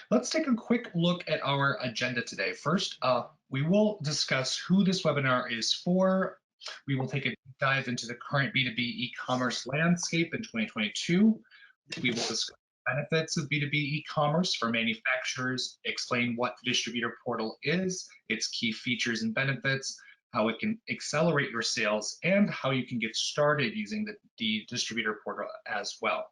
Let's take a quick look at our agenda today. First, we will discuss who this webinar is for. We will take a deep dive into the current B2B e-commerce landscape in 2022. We will discuss benefits of B2B e-commerce for manufacturers, explain what the distributor portal is, its key features and benefits, how it can accelerate your sales, and how you can get started using the distributor portal as well.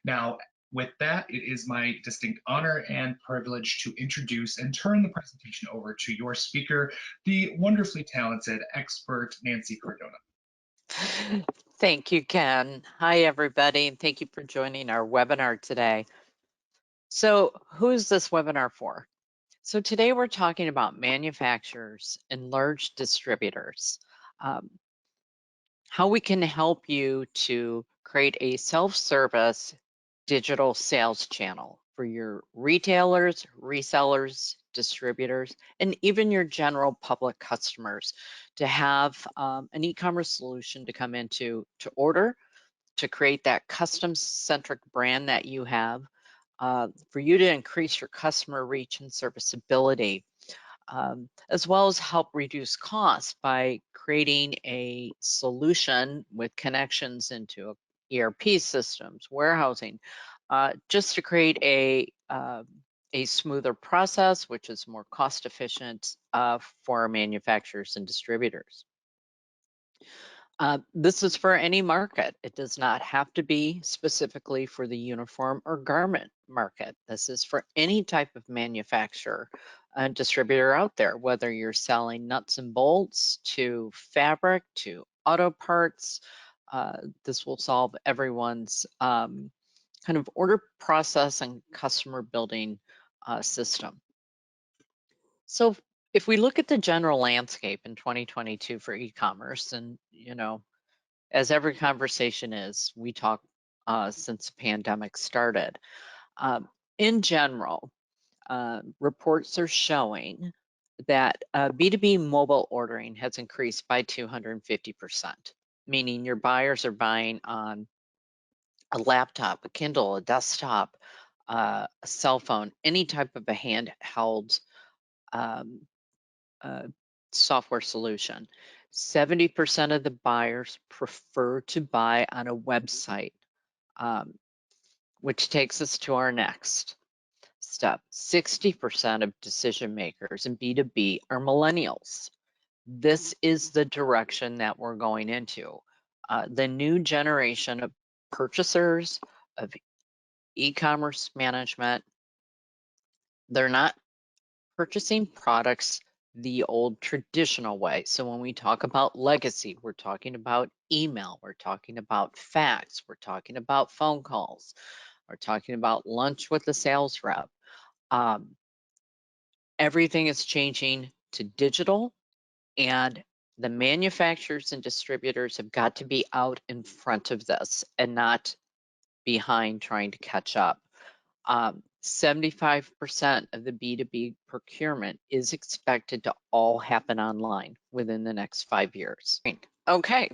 Now, with that, it is my distinct honor and privilege to introduce and turn the presentation over to your speaker, the wonderfully talented expert, Nancy Cardona. Thank you, Ken. Hi, everybody, and thank you for joining our webinar today. So who's this webinar for? So today we're talking about manufacturers and large distributors, how we can help you to create a self-service digital sales channel for your retailers, resellers, distributors, and even your general public customers to have an e-commerce solution to come into to order, to create that custom-centric brand that you have, for you to increase your customer reach and serviceability, as well as help reduce costs by creating a solution with connections into ERP systems, warehousing, just to create a smoother process, which is more cost efficient for manufacturers and distributors. This is for any market. It does not have to be specifically for the uniform or garment market. This is for any type of manufacturer and distributor out there, whether you're selling nuts and bolts to fabric to auto parts. This will solve everyone's kind of order process and customer building system. So if we look at the general landscape in 2022 for e-commerce, and as every conversation is, we talk since the pandemic started. In general, reports are showing that B2B mobile ordering has increased by 250%, meaning your buyers are buying on a laptop, a Kindle, a desktop, a cell phone, any type of a handheld software solution. 70% of the buyers prefer to buy on a website, which takes us to our next step. 60% of decision makers in B2B are millennials. This is the direction that we're going into. The new generation of purchasers of e-commerce management, they're not purchasing products the old traditional way. So when we talk about legacy, we're talking about email, we're talking about fax, we're talking about phone calls, we're talking about lunch with the sales rep. Everything is changing to digital, and the manufacturers and distributors have got to be out in front of this and not behind trying to catch up. 75% of the B2B procurement is expected to all happen online within the next 5 years. Okay,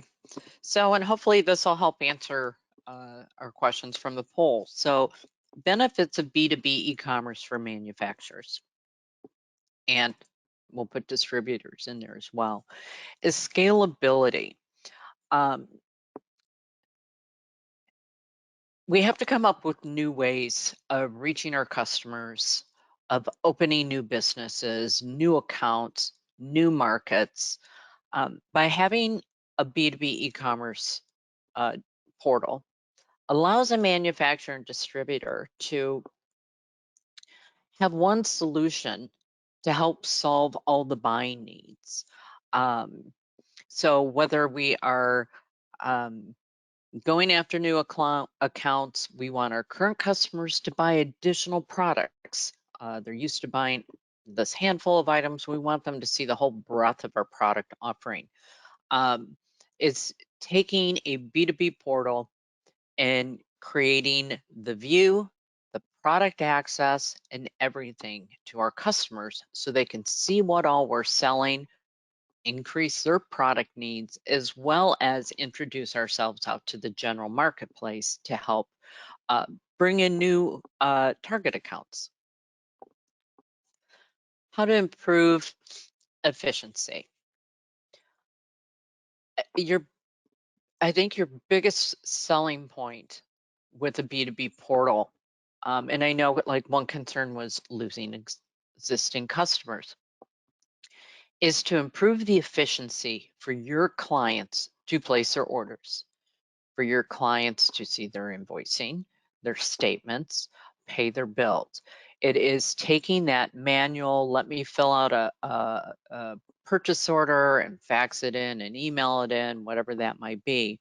so and hopefully this will help answer our questions from the poll. So benefits of B2B e-commerce for manufacturers, and we'll put distributors in there as well, is scalability. We have to come up with new ways of reaching our customers, of opening new businesses, new accounts, new markets. By having a B2B e-commerce portal allows a manufacturer and distributor to have one solution to help solve all the buying needs. So whether we are going after new accounts, we want our current customers to buy additional products. They're used to buying this handful of items. We want them to see the whole breadth of our product offering. It's taking a B2B portal and creating the view, the product access, and everything to our customers so they can see what all we're selling, increase their product needs, as well as introduce ourselves out to the general marketplace to help bring in new target accounts. how to improve efficiency. I think your biggest selling point with a B2B portal, and I know like one concern was losing existing customers, is to improve the efficiency for your clients to place their orders, for your clients to see their invoicing, their statements, pay their bills. It is taking that manual, let me fill out a purchase order and fax it in and email it in, whatever that might be.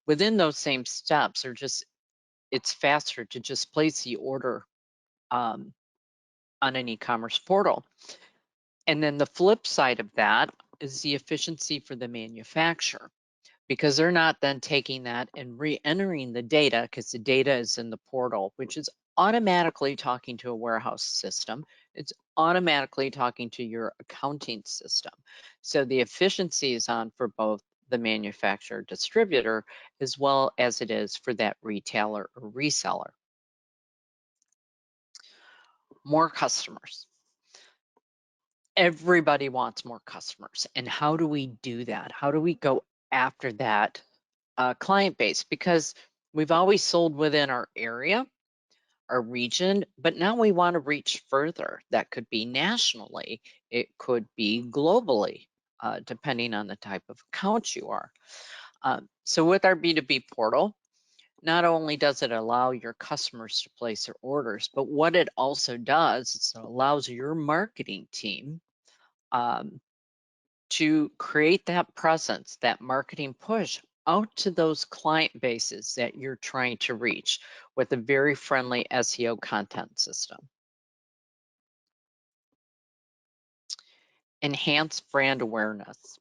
Within those same steps, it's faster to just place the order on an e-commerce portal. And then the flip side of that is the efficiency for the manufacturer, because they're not then taking that and re-entering the data, because the data is in the portal, which is automatically talking to a warehouse system. It's automatically talking to your accounting system. So the efficiency is on for both the manufacturer distributor as well as it is for that retailer or reseller. More customers. Everybody wants more customers. And how do we do that? How do we go after that client base? Because we've always sold within our area, our region, but now we want to reach further. That could be nationally, it could be globally, depending on the type of account you are. So with our B2B portal, not only does it allow your customers to place their orders, but what it also does is it allows your marketing team to create that presence, that marketing push out to those client bases that you're trying to reach with a very friendly SEO content system. Enhance brand awareness.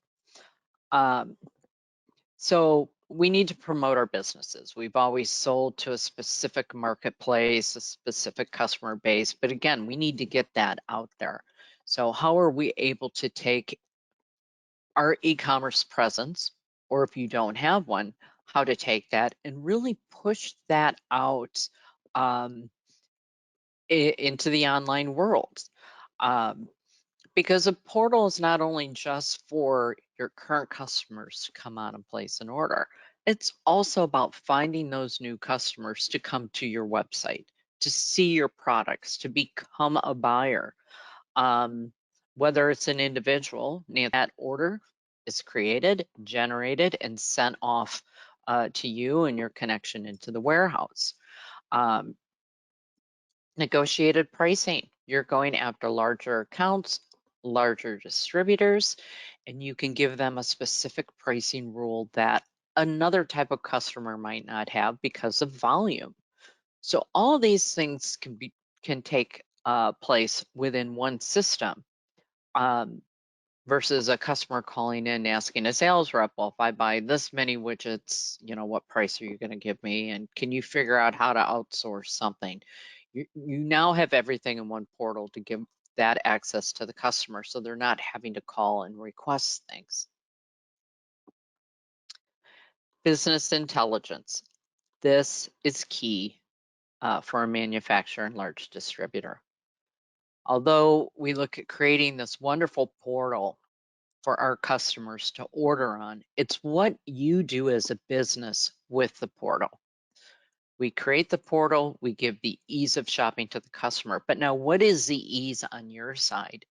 So we need to promote our businesses. We've always sold to a specific marketplace, a specific customer base, but again, we need to get that out there. So how are we able to take our e-commerce presence, or if you don't have one, how to take that and really push that out into the online world? Because a portal is not only just for your current customers to come on and place an order, it's also about finding those new customers to come to your website, to see your products, to become a buyer. Whether it's an individual, that order is created, generated, and sent off to you and your connection into the warehouse. Negotiated pricing. You're going after larger accounts, larger distributors, and you can give them a specific pricing rule that another type of customer might not have because of volume. So all these things can take place within one system. Versus a customer calling in asking a sales rep, well, if I buy this many widgets, what price are you going to give me? And can you figure out how to outsource something? You now have everything in one portal to give that access to the customer, so they're not having to call and request things. Business intelligence. This is key for a manufacturer and large distributor. Although we look at creating this wonderful portal for our customers to order on, it's what you do as a business with the portal. We create the portal, we give the ease of shopping to the customer, but now what is the ease on your side?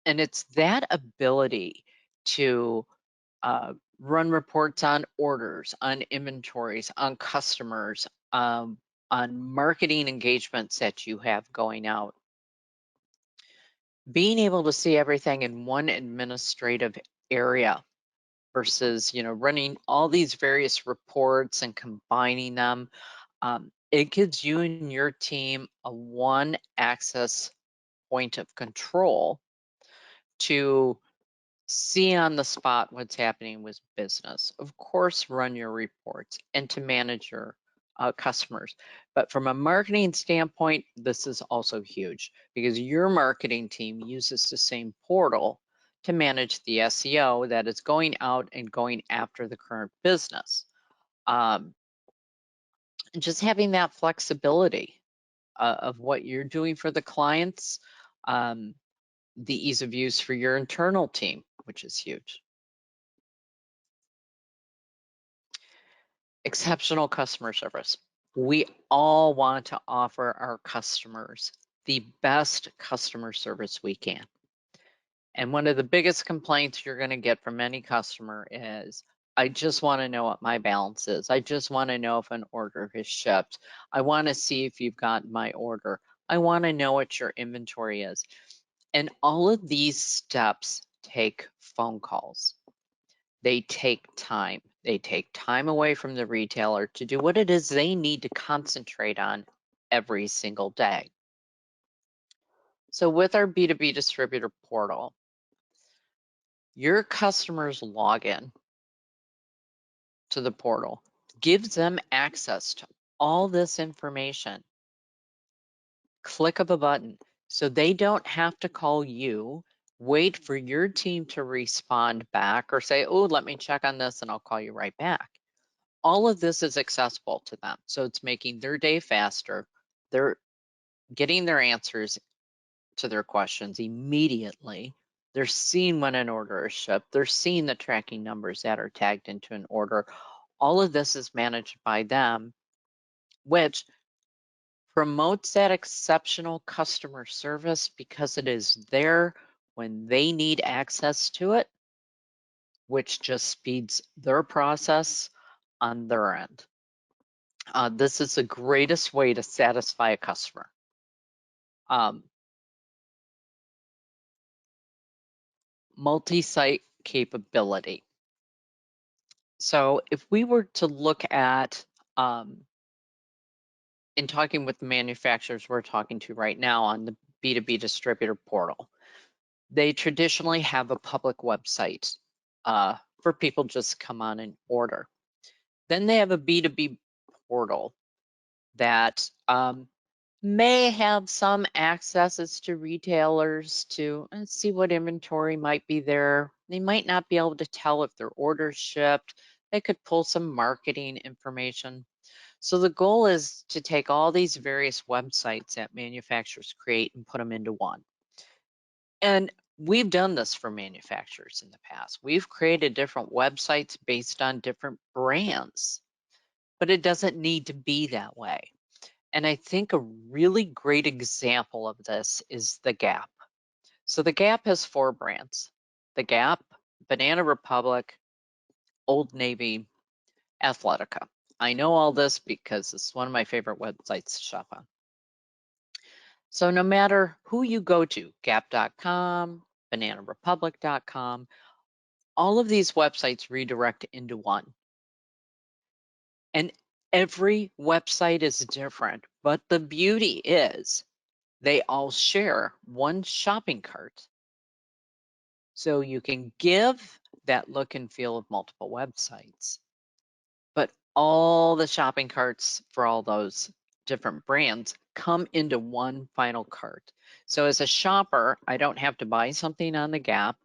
And it's that ability to run reports on orders, on inventories, on customers, on marketing engagements that you have going out. Being able to see everything in one administrative area versus running all these various reports and combining them. It gives you and your team a one access point of control to see on the spot what's happening with business. Of course, run your reports and to manage your customers. But from a marketing standpoint, this is also huge because your marketing team uses the same portal to manage the SEO that is going out and going after the current business. And just having that flexibility of what you're doing for the clients the ease of use for your internal team, which is huge. Exceptional customer service. We all want to offer our customers the best customer service we can. And one of the biggest complaints you're going to get from any customer is, I just want to know what my balance is. I just want to know if an order has shipped. I want to see if you've gotten my order. I want to know what your inventory is. And all of these steps take phone calls. They take time. They take time away from the retailer to do what it is they need to concentrate on every single day. So with our B2B distributor portal, your customers login to the portal gives them access to all this information. Click of a button, so they don't have to call you, wait for your team to respond back or say, oh, let me check on this and I'll call you right back. All of this is accessible to them. So it's making their day faster. They're getting their answers to their questions immediately. They're seeing when an order is shipped. They're seeing the tracking numbers that are tagged into an order. All of this is managed by them, which promotes that exceptional customer service because it is there when they need access to it, which just speeds their process on their end. This is the greatest way to satisfy a customer. Multi-site capability. So if we were to look at, in talking with the manufacturers we're talking to right now on the B2B distributor portal, they traditionally have a public website for people just come on and order. Then they have a B2B portal that may have some accesses to retailers to see what inventory might be there. They might not be able to tell if their order's shipped. They could pull some marketing information. So the goal is to take all these various websites that manufacturers create and put them into one. And we've done this for manufacturers in the past. We've created different websites based on different brands, but it doesn't need to be that way. And I think a really great example of this is the Gap. So the Gap has 4 brands: the Gap, Banana Republic, Old Navy, Athletica. I know all this because it's one of my favorite websites to shop on. So no matter who you go to, gap.com, bananarepublic.com, all of these websites redirect into one. And every website is different, but the beauty is they all share one shopping cart. So you can give that look and feel of multiple websites, but all the shopping carts for all those different brands come into one final cart. So as a shopper, I don't have to buy something on the Gap,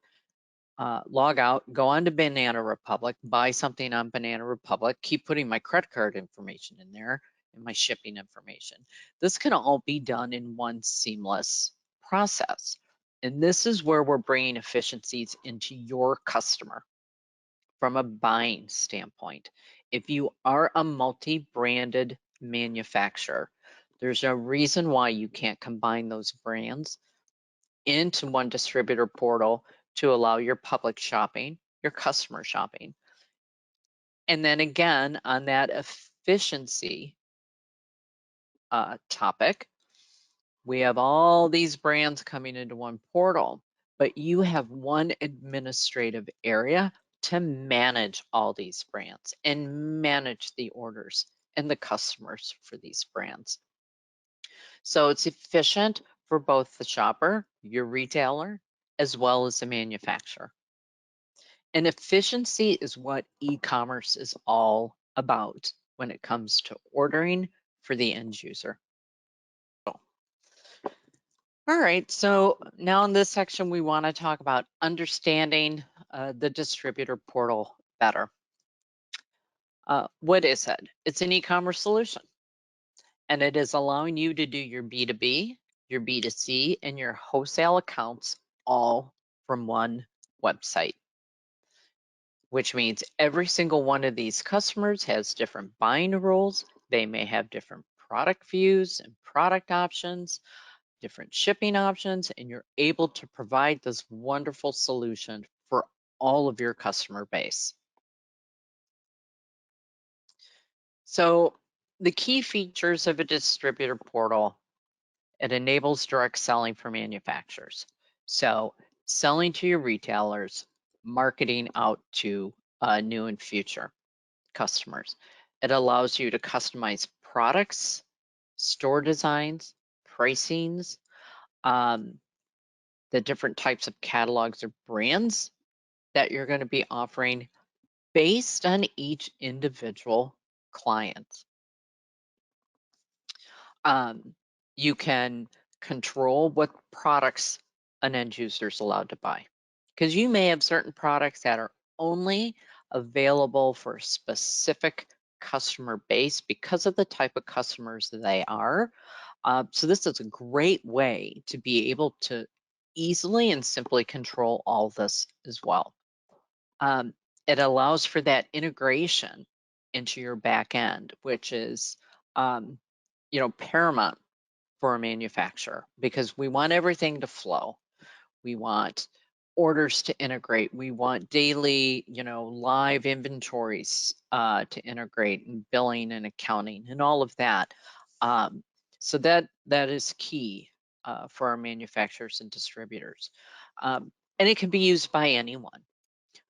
log out, go on to Banana Republic, buy something on Banana Republic, keep putting my credit card information in there and my shipping information. This can all be done in one seamless process. And this is where we're bringing efficiencies into your customer from a buying standpoint. If you are a multi-branded manufacturer, there's no reason why you can't combine those brands into one distributor portal to allow your public shopping, your customer shopping. And then again, on that efficiency topic, we have all these brands coming into one portal, but you have one administrative area to manage all these brands and manage the orders and the customers for these brands. So it's efficient for both the shopper, your retailer, as well as the manufacturer. And efficiency is what e-commerce is all about when it comes to ordering for the end user. All right, so now in this section, we want to talk about understanding the distributor portal better. What is it? It's an e-commerce solution, and it is allowing you to do your B2B, your B2C, and your wholesale accounts all from one website, which means every single one of these customers has different buying rules. They may have different product views and product options, different shipping options, and you're able to provide this wonderful solution for all of your customer base. So the key features of a distributor portal: it enables direct selling for manufacturers. So selling to your retailers, marketing out to new and future customers. It allows you to customize products, store designs, pricings, the different types of catalogs or brands that you're going to be offering based on each individual client. You can control what products an end user is allowed to buy, because you may have certain products that are only available for a specific customer base because of the type of customers they are. So this is a great way to be able to easily and simply control all this as well. It allows for that integration into your back end, which is paramount for a manufacturer, because we want everything to flow. We want orders to integrate. We want daily, live inventories to integrate, and billing and accounting and all of that. So that is key for our manufacturers and distributors. And it can be used by anyone.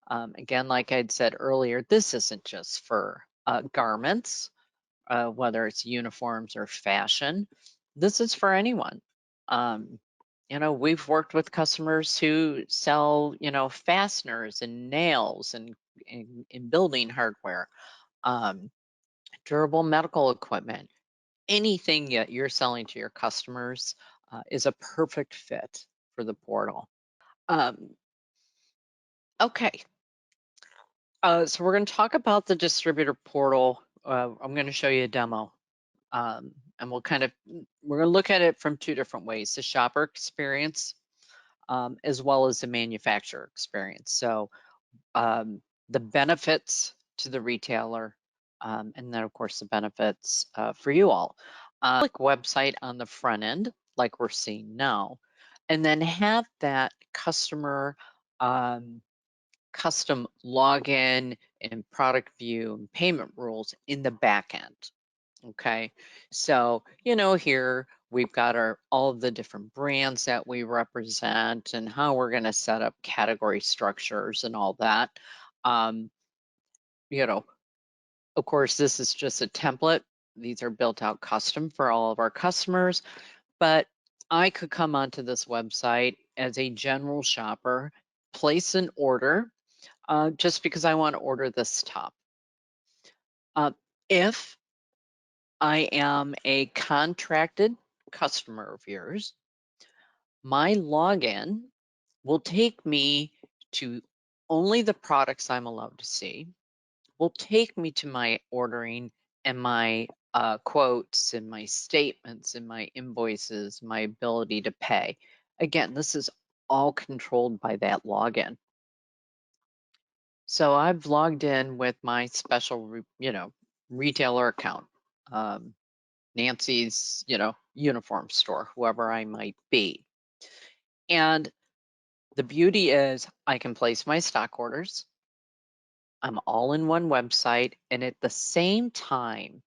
Again, like I'd said earlier, this isn't just for garments, whether it's uniforms or fashion. This is for anyone. We've worked with customers who sell, fasteners and nails and building hardware, durable medical equipment. Anything that you're selling to your customers is a perfect fit for the portal. Okay. So we're going to talk about the distributor portal. I'm going to show you a demo. And we're going to look at it from two different ways: the shopper experience, as well as the manufacturer experience. So the benefits to the retailer, and then of course the benefits for you all. Click website on the front end, like we're seeing now, and then have that customer custom login and product view and payment rules in the back end. Okay, so here we've got all of the different brands that we represent and how we're going to set up category structures and all that. Of course, this is just a template. These are built out custom for all of our customers, but I could come onto this website as a general shopper, place an order, just because I want to order this top. If I am a contracted customer of yours, my login will take me to only the products I'm allowed to see, will take me to my ordering and my quotes and my statements and my invoices, my ability to pay. Again, this is all controlled by that login. So I've logged in with my special, retailer account, Nancy's, uniform store, whoever I might be. And the beauty is I can place my stock orders. I'm all in one website, and at the same time,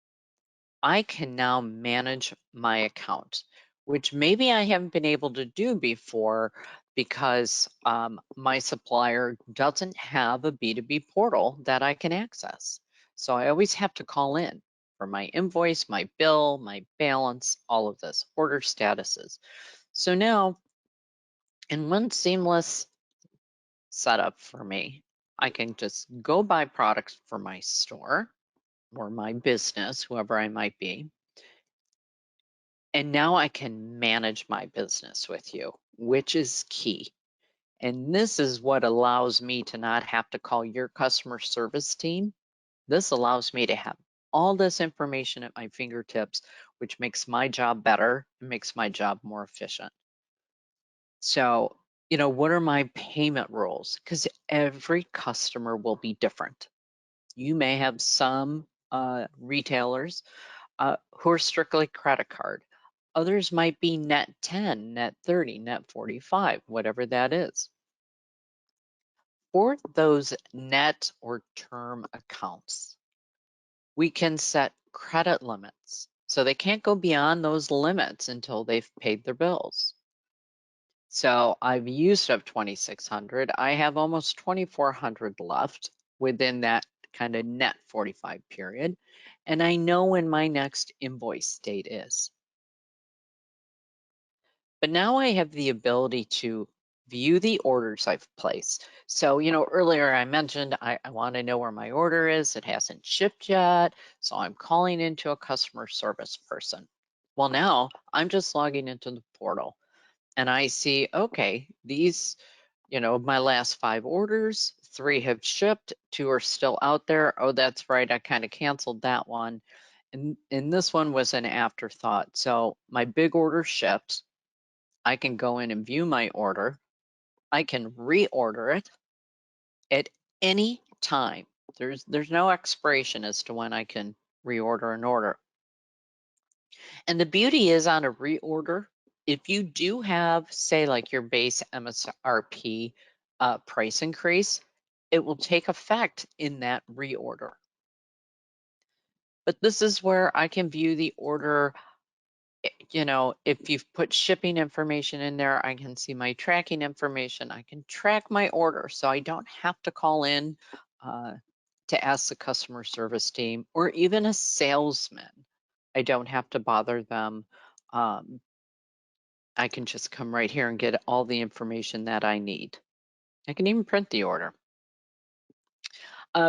I can now manage my account, which maybe I haven't been able to do before because my supplier doesn't have a B2B portal that I can access. So I always have to call in for my invoice, my bill, my balance, all of this, order statuses. So now, in one seamless setup for me, I can just go buy products for my store or my business, whoever I might be. And now I can manage my business with you, which is key. And this is what allows me to not have to call your customer service team. This allows me to have all this information at my fingertips, which makes my job better and makes my job more efficient. So what are my payment rules? Because every customer will be different. You may have some retailers who are strictly credit card. Others might be net 10, net 30, net 45, whatever that is. For those net or term accounts, we can set credit limits. So they can't go beyond those limits until they've paid their bills. So I've used up 2,600. I have almost 2,400 left within that kind of net 45 period. And I know when my next invoice date is. But now I have the ability to view the orders I've placed. So, earlier I mentioned I want to know where my order is. It hasn't shipped yet. So I'm calling into a customer service person. Well, now I'm just logging into the portal and I see, okay, these, my last 5 orders, 3 have shipped, 2 are still out there. Oh, that's right. I kind of canceled that one. And this one was an afterthought. So my big order shipped. I can go in and view my order. I can reorder it at any time. There's no expiration as to when I can reorder an order. And the beauty is on a reorder, if you do have, say, like your base MSRP price increase, it will take effect in that reorder. But this is where I can view the order. If you've put shipping information in there, I can see my tracking information. I can track my order, so I don't have to call in to ask the customer service team or even a salesman. I don't have to bother them. I can just come right here and get all the information that I need. I can even print the order.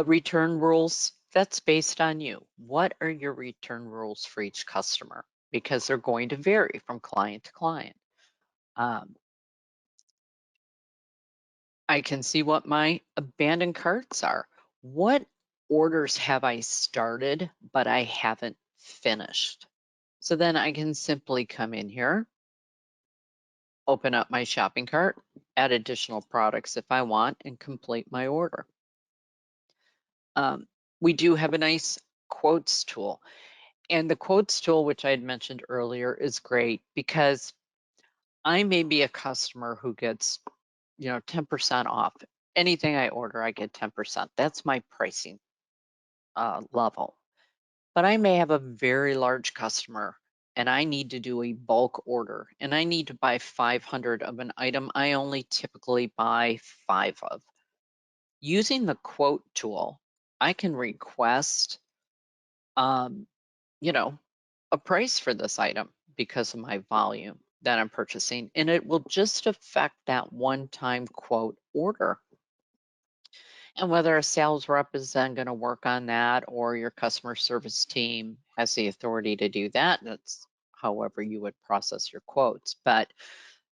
Return rules, that's based on you. What are your return rules for each customer? Because they're going to vary from client to client. I can see what my abandoned carts are. What orders have I started, but I haven't finished? So then I can simply come in here, open up my shopping cart, add additional products if I want, and complete my order. We do have a nice quotes tool. And the quotes tool, which I had mentioned earlier, is great because I may be a customer who gets 10% off. Anything I order, I get 10%. That's my pricing level. But I may have a very large customer and I need to do a bulk order and I need to buy 500 of an item I only typically buy 5 of. Using the quote tool, I can request, a price for this item because of my volume that I'm purchasing, and it will just affect that one-time quote order. And whether a sales rep is then going to work on that or your customer service team has the authority to do that, that's however you would process your quotes. But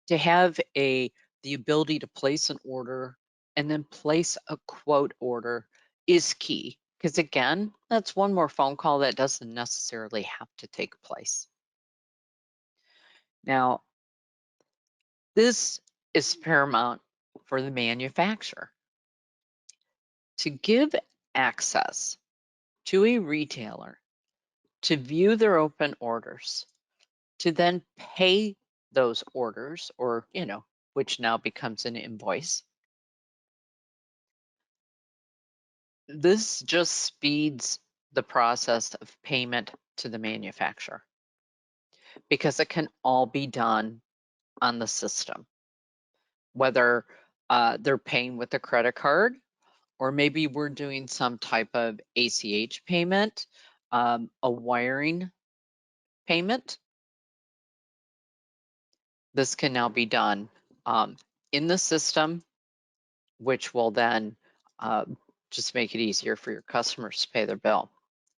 to have the ability to place an order and then place a quote order is key. Because again, that's one more phone call that doesn't necessarily have to take place. Now, this is paramount for the manufacturer. To give access to a retailer to view their open orders, to then pay those orders or, which now becomes an invoice. This just speeds the process of payment to the manufacturer because it can all be done on the system, whether they're paying with a credit card or maybe we're doing some type of ACH payment, a wiring payment. This can now be done in the system, which will then just make it easier for your customers to pay their bill.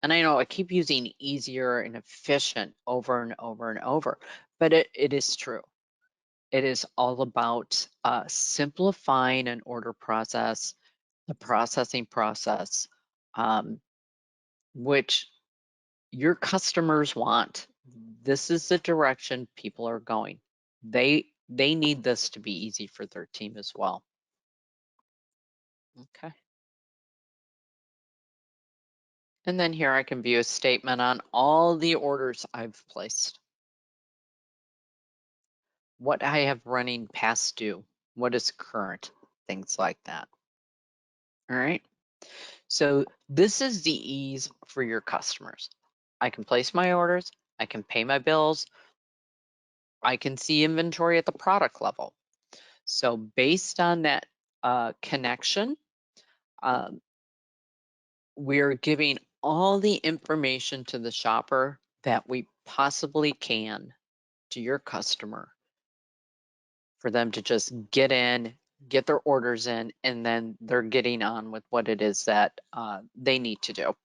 And I know I keep using easier and efficient over and over and over, but it is true. It is all about simplifying an order process, the processing process, which your customers want. This is the direction people are going. They They need this to be easy for their team as well. Okay. And then here I can view a statement on all the orders I've placed. What I have running past due, what is current, things like that. All right. So this is the ease for your customers. I can place my orders, I can pay my bills, I can see inventory at the product level. So based on that connection, we're giving all the information to the shopper that we possibly can to your customer for them to just get in, get their orders in, and then they're getting on with what it is that they need to do.